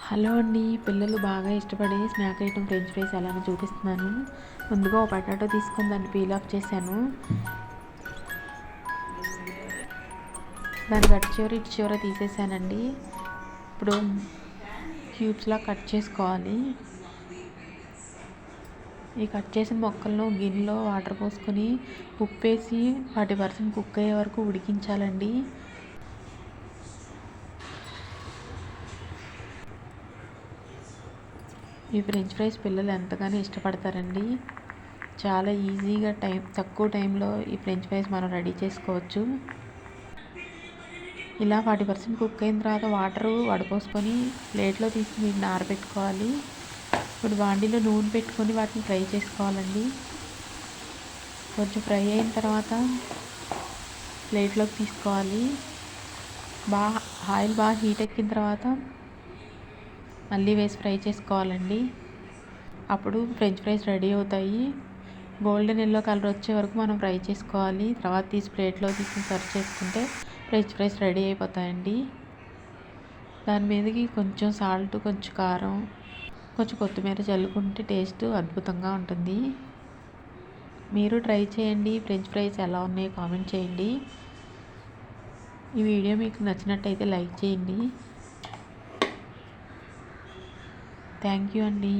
Hello అండి, పిల్లలు బాగా ఇష్టపడే స్నాక్ ఐటమ్ ఫ్రెంచ్ ఫ్రైస్ ఎలానో చూపిస్తున్నాను. ముందుగా ఒక పొటాటో తీసుకొని దాన్ని పీల్ ఆఫ్ చేశాను. దాన్ని అటు చివర ఇటు చివర తీసేసానండి. ఇప్పుడు క్యూబ్స్లా కట్ చేసుకోవాలి. ఈ కట్ చేసిన మొక్కలను గిన్నెలో వాటర్ పోసుకొని ఉప్పు వేసి 40% కుక్ అయ్యే వరకు ఉడికించాలండి. ఈ ఫ్రెంచ్ ఫ్రైస్ పిల్లలు ఎంతగానో ఇష్టపడతారండి. చాలా ఈజీగా తక్కువ టైంలో ఈ ఫ్రెంచ్ ఫ్రైస్ మనం రెడీ చేసుకోవచ్చు. ఇలా 40% కుక్ అయిన తర్వాత వాటర్ వడపోసుకొని ప్లేట్లో తీసి వీటిని ఆరబెట్టుకోవాలి. ఇప్పుడు బాండీలో నూనె పెట్టుకొని వాటిని ఫ్రై చేసుకోవాలండి. కొంచెం ఫ్రై అయిన తర్వాత ప్లేట్లోకి తీసుకోవాలి. ఆయిల్ బాగా హీట్ ఎక్కిన తర్వాత మళ్ళీ వేసి ఫ్రై చేసుకోవాలండి. అప్పుడు ఫ్రెంచ్ ఫ్రైస్ రెడీ అవుతాయి. గోల్డెన్ ఎల్లో కలర్ వచ్చే వరకు మనం ఫ్రై చేసుకోవాలి. తర్వాత తీసి ప్లేట్లో తీసి సర్వ్ చేసుకుంటే ఫ్రెంచ్ ఫ్రైస్ రెడీ అయిపోతాయండి. దాని మీదకి కొంచెం సాల్ట్, కొంచెం కారం, కొంచెం కొత్తిమీర చల్లుకుంటే టేస్ట్ అద్భుతంగా ఉంటుంది. మీరు ట్రై చేయండి. ఫ్రెంచ్ ఫ్రైస్ ఎలా ఉన్నాయో కామెంట్ చేయండి. ఈ వీడియో మీకు నచ్చినట్టయితే లైక్ చేయండి. థ్యాంక్ యూ అండి.